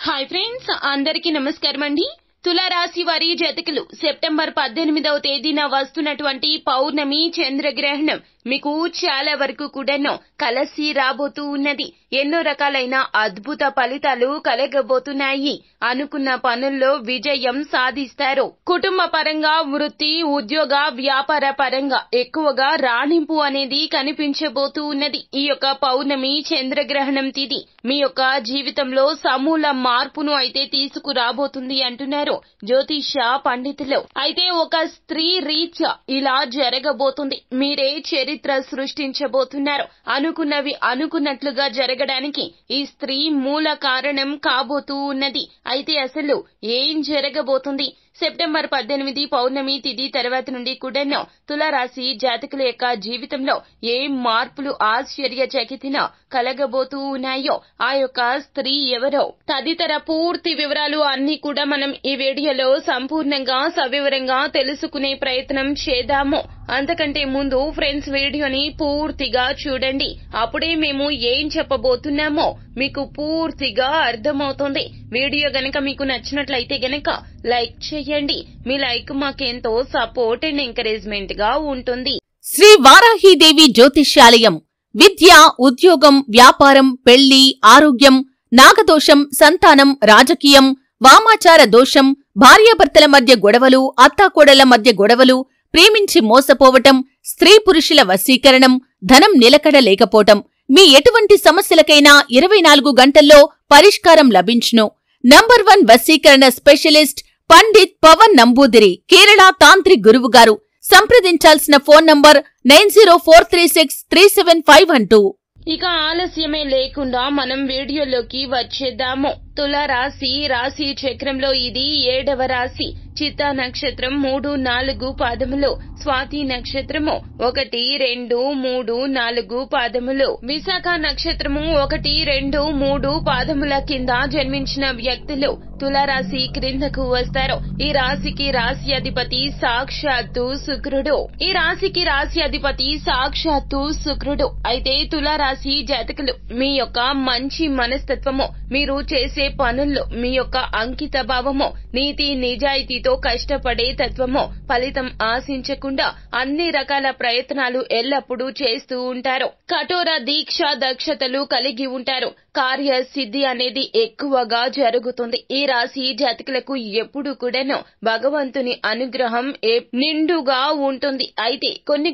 Hi friends, అందరికీ నమస్కారం అండి. తులారాశి వారి జాతకులు సెప్టెంబర్ 18వ తేదీన వస్తున్నటువంటి పౌర్ణమి చంద్రగ్రహణం మీకు చాలా వరకు కూడాను కలిసి రాబోతూ ఉన్నది. ఎన్నో రకాలైన అద్భుత ఫలితాలు కలగబోతున్నాయి. అనుకున్న పనుల్లో విజయం సాధిస్తారు. కుటుంబ పరంగా, వృత్తి, ఉద్యోగ, వ్యాపార పరంగా ఎక్కువగా రాణింపు అనేది కనిపించబోతూ ఉన్నది. ఈ యొక్క పౌర్ణమి చంద్రగ్రహణం తిథి మీ యొక్క జీవితంలో సమూల మార్పును అయితే తీసుకురాబోతుంది అంటున్నారు జ్యోతిష పండితులు. అయితే ఒక స్త్రీ రీత్యా ఇలా జరగబోతుంది. మీరే చరిత్ర సృష్టించబోతున్నారు. అనుకున్నవి అనుకున్నట్లుగా జరగడానికి ఈ స్త్రీ మూల కారణం కాబోతూ ఉన్నది. అయితే అసలు ఏం జరగబోతుంది? సెప్టెంబర్ 18 పౌర్ణమి తిథి తర్వాత నుండి కూడాను తులారాశి జాతకుల యొక్క జీవితంలో ఏ మార్పులు ఆశ్చర్యచకితిన కలగబోతూ ఉన్నాయో, ఆ యొక్క స్త్రీ ఎవరో తదితర పూర్తి వివరాలు అన్ని కూడా మనం ఈ వీడియోలో సంపూర్ణంగా సవివరంగా తెలుసుకునే ప్రయత్నం చేద్దాము. అంతకంటే ముందు ఫ్రెండ్స్, వీడియోని పూర్తిగా చూడండి. అప్పుడే మేము ఏం చెప్పబోతున్నామో మీకు పూర్తిగా అర్థమవుతుంది. వీడియో గనక మీకు నచ్చినట్లయితే గనక లైక్ చేయండి. మీ లైక్ మాకెంతో సపోర్ట్ అండ్ ఎంకరేజ్మెంట్ గా ఉంటుంది. శ్రీ వారాహీదేవి జ్యోతిష్యాలయం విద్య, ఉద్యోగం, వ్యాపారం, పెళ్లి, ఆరోగ్యం, నాగదోషం, సంతానం, రాజకీయం, వామాచార దోషం, భార్యాభర్తల మధ్య గొడవలు, అత్తాకోడళ్ల మధ్య గొడవలు, ప్రేమించి మోసపోవటం, స్త్రీ పురుషుల వశీకరణం, ధనం నిలకడ లేకపోవటం, మీ ఎటువంటి సమస్యలకైనా 24 గంటల్లో పరిష్కారం లభించును. నంబర్ 1 వశీకరణ స్పెషలిస్ట్ పండిత్ పవన్ నంబూదిరి, కేరళ తాంత్రిక్ గురువుగారు. సంప్రదించాల్సిన ఫోన్ నంబర్ 9043637512. ఇక ఆలస్యమే లేకుండా మనం వీడియోలోకి వచ్చేద్దాము. తులారాశి రాశి చక్రంలో ఇది 7వ రాశి. చిత్తా నక్షత్రం 3, 4 పాదములు, స్వాతి నక్షత్రము 1, 2, 3, 4 పాదములు, విశాఖ నక్షత్రము 1, 2, 3 పాదముల కింద జన్మించిన వ్యక్తులు తులారాశి క్రిందకు వస్తారు. ఈ రాశికి రాశి అధిపతి సాక్షాత్తు శుక్రుడు. అయితే తులారాశి జాతకులు మీ యొక్క మంచి మనస్తత్వము, మీరు చేసే పనుల్లో మీ యొక్క అంకిత భావము, నీతి నిజాయితీతో కష్టపడే తత్వము, ఫలితం ఆశించకుండా అన్ని రకాల ప్రయత్నాలు ఎల్లప్పుడూ చేస్తూ ఉంటారు. కఠోర దీక్ష దక్షతలు కలిగి ఉంటారు. కార్యసిద్ధి అనేది ఎక్కువగా జరుగుతుంది. ఈ రాశి జాతకులకు ఎప్పుడు కూడాను భగవంతుని అనుగ్రహం నిండుగా ఉంటుంది. అయితే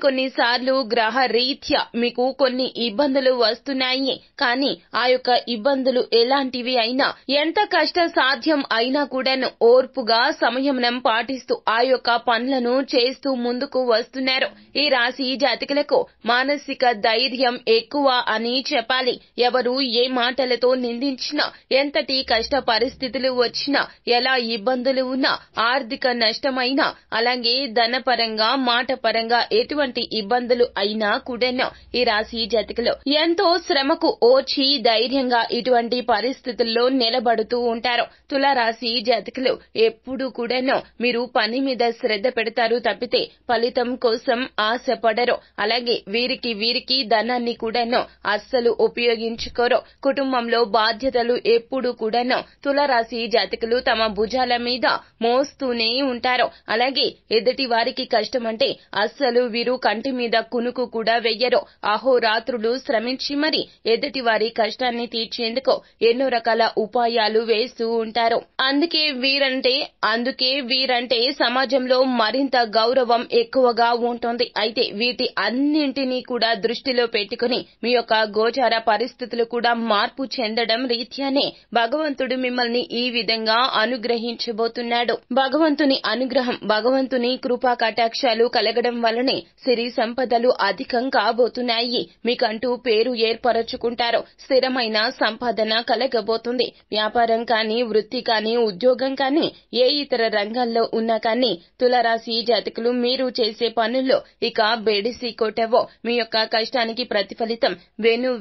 కొన్ని సార్లు గ్రహ రీత్యా మీకు కొన్ని ఇబ్బందులు వస్తున్నాయి. కానీ ఆ యొక్క ఇబ్బందులు ఎలాంటివి అయినా, ఎంత కష్ట సాధ్యం అయినా కూడాను ఓర్పుగా సంయమనం పాటిస్తూ ఆ యొక్క పనులను చేస్తూ ముందుకు వస్తున్నారు. ఈ రాశి జాతకులకు మానసిక ధైర్యం ఎక్కువ అని చెప్పాలి. ఎవరు ఏ మాటలతో నిందించినా, ఎంతటి కష్ట పరిస్థితులు వచ్చినా, ఎలా ఇబ్బందులు ఉన్నా, ఆర్థిక నష్టమైనా, అలాగే ధనపరంగా మాట పరంగా ఎటువంటి ఇబ్బందులు అయినా కూడాను ఈ రాశి జాతకులు ఎంతో శ్రమకు ఓర్చి ధైర్యంగా ఇటువంటి పరిస్థితుల్లో నిలబడుతూ ఉంటారు. తులారాశి జాతకులు ఎప్పుడు కూడాను మీరు పని మీద శ్రద్ధ పెడతారు తప్పితే ఫలితం కోసం ఆశపడరు. అలాగే వీరికి ధనాన్ని కూడాను అస్సలు ఉపయోగించుకోరు. కుటుంబంలో బాధ్యతలు ఎప్పుడు కూడాను తులారాశి జాతకులు తమ భుజాల మీద మోస్తూనే ఉంటారు. అలాగే ఎదుటి వారికి కష్టమంటే అస్సలు వీరు కంటి మీద కునుకు కూడా వెయ్యరు. అహోరాత్రులు శ్రమించి మరి ఎదుటి వారి కష్టాన్ని తీర్చేందుకు ఎన్నో రకాల ఉపాయాలు వేస్తూ ఉంటారు. అందుకే వీరంటే సమాజంలో మరింత గౌరవం ఎక్కువగా ఉంటుంది. అయితే వీటి అన్నింటినీ కూడా దృష్టిలో పెట్టుకుని మీ యొక్క గోచార పరిస్థితులు కూడా మార్పు చెందడం రీత్యానే భగవంతుడు మిమ్మల్ని ఈ విధంగా అనుగ్రహించబోతున్నాడు. భగవంతుని అనుగ్రహం, భగవంతుని కృపా కటాక్షాలు కలగడం వల్లనే సిరి సంపదలు అధికం కాబోతున్నాయి. మీకంటూ పేరు ఏర్పరచుకుంటారు. స్థిరమైన సంపాదన కలగబోతుంది. వ్యాపారం కానీ, వృత్తి కానీ, ఉద్యోగం కానీ, ఏ ఇతర రంగాల్లో ఉన్నా కానీ తులారాశి జాతకులు మీరు చేసే పనుల్లో ఇక బెడిసి కొట్టవో. మీ యొక్క కష్టానికి ప్రతిఫలితం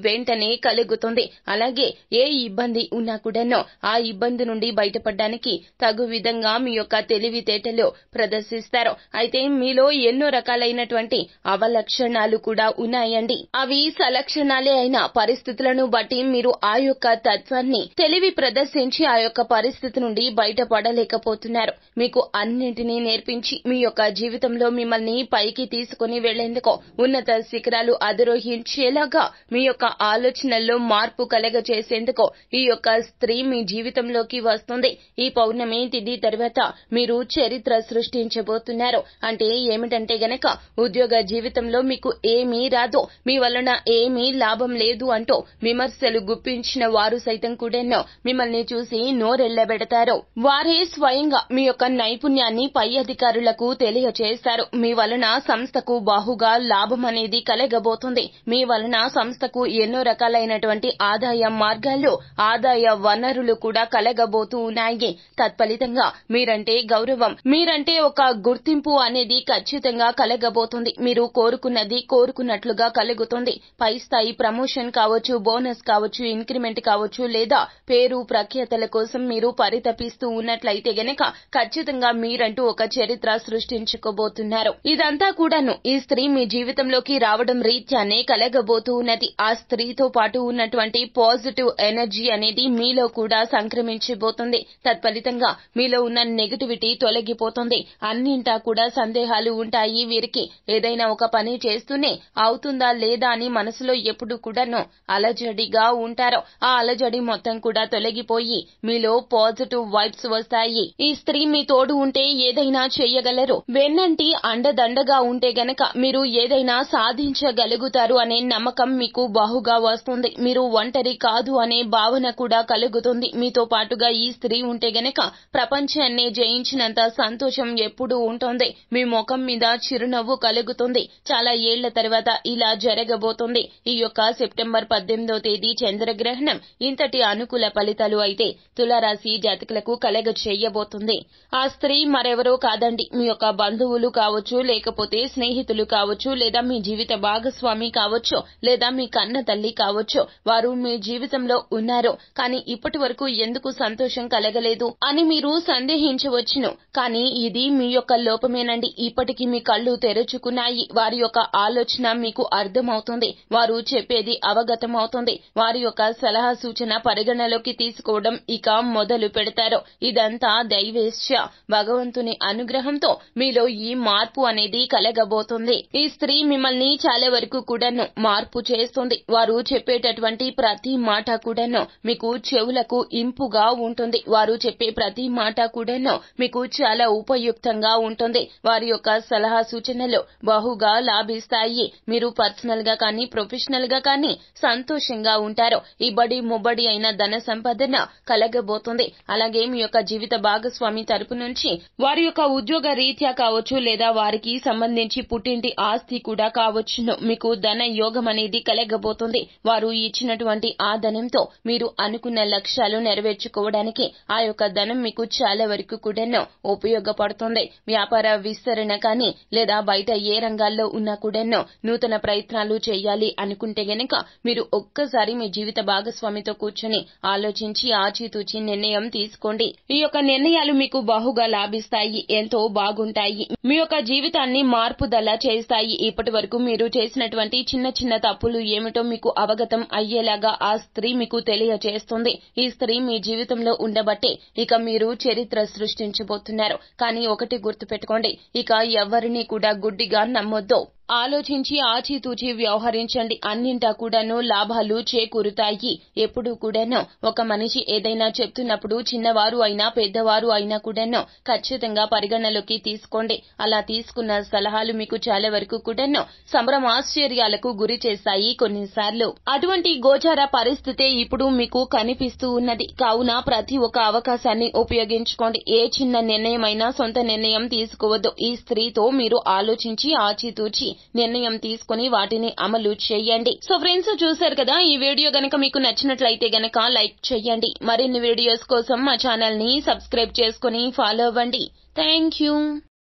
వెంటనే కలుగుతుంది. అలాగే ఏ ఇబ్బంది ఉన్నా కూడాను ఆ ఇబ్బంది నుండి బయటపడడానికి తగు విధంగా మీ యొక్క తెలివితేటలు ప్రదర్శిస్తారు. అయితే మీలో ఎన్నో రకాలైనటువంటి అవలక్షణాలు కూడా ఉన్నాయండి. అవి సలక్షణాలే అయిన పరిస్థితులను బట్టి మీరు ఆ యొక్క తత్వాన్ని తెలివి ప్రదర్శించి ఆ యొక్క పరిస్థితి నుండి బయటపడలేకపోతున్నారు. మీకు అన్నింటినీ నేర్పించి మీ యొక్క జీవితంలో మిమ్మల్ని పైకి తీసుకుని వెళ్లేందుకు ఉన్నత శిఖరాలు అధిరోహించేలాగా మీ యొక్క ఆలోచనల్లో మార్పు కలగచేసేందుకు ఈ యొక్క స్త్రీ మీ జీవితంలోకి వస్తుంది. ఈ పౌర్ణమి తిథి తర్వాత మీరు చరిత్ర సృష్టించబోతున్నారు. అంటే ఏమిటంటే గనక ఉద్యోగ జీవితంలో మీకు ఏమీ రాదు, మీ వలన ఏమీ లాభం లేదు అంటూ విమర్శలు గుప్పించిన వారు సైతం కూడాను మిమ్మల్ని చూసి నోరెళ్లబెడతారు. వారే స్వయంగా మీ యొక్క నైపుణ్యాన్ని పై అధికారులకు తెలియచేస్తారు. మీ వలన సంస్థకు బాహుగా లాభం అనేది కలగబోతుంది. మీ వలన సంస్థకు ఎన్నో రకాలైనటువంటి ఆదాయ మార్గాలు, ఆదాయ వనరులు కూడా కలగబోతూ ఉన్నాయి. తత్ఫలితంగా మీరంటే గౌరవం, మీరంటే ఒక గుర్తింపు అనేది ఖచ్చితంగా కలగబోతుంది. మీరు కోరుకున్నది కోరుకున్నట్లుగా కలుగుతుంది. పై స్థాయి ప్రమోషన్ కావచ్చు, బోనస్ కావచ్చు, ఇంక్రిమెంట్ కావచ్చు, లేదా పేరు ప్రఖ్యాతల కోసం మీరు పరితపిస్తూ ఉన్నట్లయితే గనక ఖచ్చితంగా మీరంటూ ఒక చరిత్ర సృష్టించుకోబోతున్నారు. ఇదంతా కూడాను ఈ స్త్రీ మీ జీవితంలోకి రావడం రీత్యానే కలగబోతూ ఉన్నది. ఆ స్త్రీతో పాటు ఉన్నటువంటి పాజిటివ్ ఎనర్జీ అనేది మీలో కూడా సంక్రమించబోతుంది. తత్ఫలితంగా మీలో ఉన్న నెగటివిటీ తొలగిపోతుంది. అన్నింటా కూడా సందేహాలు ఉంటాయి. వీరికి ఏదైనా ఒక పని చేస్తూనే అవుతుందా లేదా అని మనసులో ఎప్పుడు కూడాను అలజడిగా ఉంటారో ఆ అలజడి మొత్తం కూడా తొలగిపోయి మీలో పాజిటివ్ వైబ్స్ వస్తాయి. ఈ స్త్రీ మీ తోడు ఉంటే ఏదైనా చెయ్యగలరు. వెన్నంటి అండదండగా ఉంటే గనక మీరు ఏదైనా సాధించగలుగుతారు అనే నమ్మకం మీకు బాహుగా వస్తుంది. మీరు ఒంటరి కాదు అనే భావన కూడా కలుగుతుంది. మీతో పాటుగా ఈ స్త్రీ ఉంటే గనక ప్రపంచాన్ని జయించినంత సంతోషం ఎప్పుడూ ఉంటుంది. మీ ముఖం మీద చిరునవ్వు కలుగుతుంది. చాలా ఏళ్ల తర్వాత ఇలా జరగబోతుంది. ఈ యొక్క సెప్టెంబర్ 18వ తేదీ చంద్రగ్రహణం ఇంతటి అనుకూల ఫలితాలు అయితే తులారాశి జాతకులకు కలగ చేయబోతుంది. ఆ స్త్రీ మరెవరో కాదండి, మీ యొక్క బంధువులు కావచ్చు, లేకపోతే స్నేహితులు కావచ్చు, లేదా మీ జీవిత భాగస్వామి కావచ్చు, లేదా మీ కన్న తల్లి కావచ్చు. వారు మీ జీవితంలో ఉన్నారు, కానీ ఇప్పటి వరకు ఎందుకు సంతోషం కలగలేదు అని మీరు సందేహించవచ్చును. కానీ ఇది మీ యొక్క లోపమేనండి. ఇప్పటికీ మీ కళ్ళు తెరుచుకున్నాయి. వారి యొక్క ఆలోచన మీకు అర్థమవుతుంది. వారు చెప్పేది అవగతమవుతుంది. వారి యొక్క సలహా సూచన పరిగణలోకి తీసుకోవడం ఇక మొదలు పెడతారు. ఇదంతా దైవేచ్ఛ, భగవంతుని అనుగ్రహంతో మీలో ఈ మార్పు అనేది కలగబోతుంది. ఈ స్త్రీ మిమ్మల్ని చాలా వరకు కూడాను మార్పు చేస్తుంది. వారు చెప్పేటటువంటి ప్రతి మాట కూడాను మీకు చెవులకు ఇంపుగా ఉంటుంది. వారు చెప్పే ప్రతి మాట కూడాను మీకు చాలా ఉపయుక్తంగా ఉంటుంది. వారి యొక్క సలహా సూచనలు బహుగా లాభిస్తాయి. మీరు పర్సనల్ గా కానీ ప్రొఫెషనల్ గా కానీ సంతోషంగా ఉంటారు. ఇబ్బడి ముబ్బడి అయిన ధన సంపాదన కలగబోతుంది. అలాగే మీ యొక్క జీవిత భాగస్వామి తరపు నుంచి వారి యొక్క ఉద్యోగ రీత్యా కావచ్చు, లేదా వారికి సంబంధించి పుట్టింటి ఆస్తి కూడా కావచ్చును, మీకు ధన యోగం అనేది కలగబోతుంది. వారు ఇచ్చినటువంటి ఆ ధనంతో మీరు అనుకున్న లక్ష్యాలు నెరవేర్చుకోవడానికి ఆ యొక్క ధనం మీకు చాలా వరకు కూడాను ఉపయోగపడుతుంది. వ్యాపార విస్తరణ కానీ, లేదా బయట ఏ రంగాల్లో ఉన్నా కూడాను నూతన ప్రయత్నాలు చేయాలి అనుకుంటే గనక మీరు ఒక్కసారి మీ జీవిత భాగస్వామితో కూర్చొని ఆలోచించి ఆచితూచి నిర్ణయం తీసుకోండి. ఈ యొక్క నిర్ణయాలు మీకు బాహుగా లాభిస్తాయి, ఎంతో బాగుంటాయి, మీ యొక్క జీవితాన్ని మార్పుదల చేస్తాయి. ఇప్పటి వరకు మీరు చేసినటువంటి చిన్న చిన్న తప్పులు ఏమిటో మీకు అవగతం అయ్యేలాగా ఆ స్త్రీ మీకు తెలియజేస్తుంది. ఈ స్త్రీ మీ జీవితంలో ఉండబట్టే ఇక మీరు చరిత్ర సృష్టించబోతున్నారు. కానీ ఒకటి గుర్తుపెట్టుకోండి, ఇక ఎవరిని కూడా గుడ్డిగా నమ్మొద్దు. ఆలోచించి ఆచితూచి వ్యవహరించండి. అన్నింటా కూడాను లాభాలు చేకూరుతాయి. ఎప్పుడూ కూడాను ఒక మనిషి ఏదైనా చెప్తున్నప్పుడు చిన్నవారు అయినా పెద్దవారు అయినా కూడాను ఖచ్చితంగా పరిగణలోకి తీసుకోండి. అలా తీసుకున్న సలహాలు మీకు చాలా వరకు కూడాను సంభ్రమాశ్చర్యాలకు గురి చేస్తాయి కొన్నిసార్లు. అటువంటి గోచార పరిస్థితే ఇప్పుడు మీకు కనిపిస్తూ ఉన్నది. కావున ప్రతి ఒక్క అవకాశాన్ని ఉపయోగించుకోండి. ఏ చిన్న నిర్ణయమైనా సొంత నిర్ణయం తీసుకోవద్దు. ఈ స్త్రీతో మీరు ఆలోచించి ఆచితూచి నిర్ణయం తీసుకుని వాటిని అమలు చేయండి. సో ఫ్రెండ్స్, చూశారు కదా, ఈ వీడియో గనక మీకు నచ్చినట్లయితే గనక లైక్ చేయండి. మరిన్ని వీడియోస్ కోసం మా ఛానల్ ని సబ్స్క్రైబ్ చేసుకుని ఫాలో అవ్వండి. Thank you.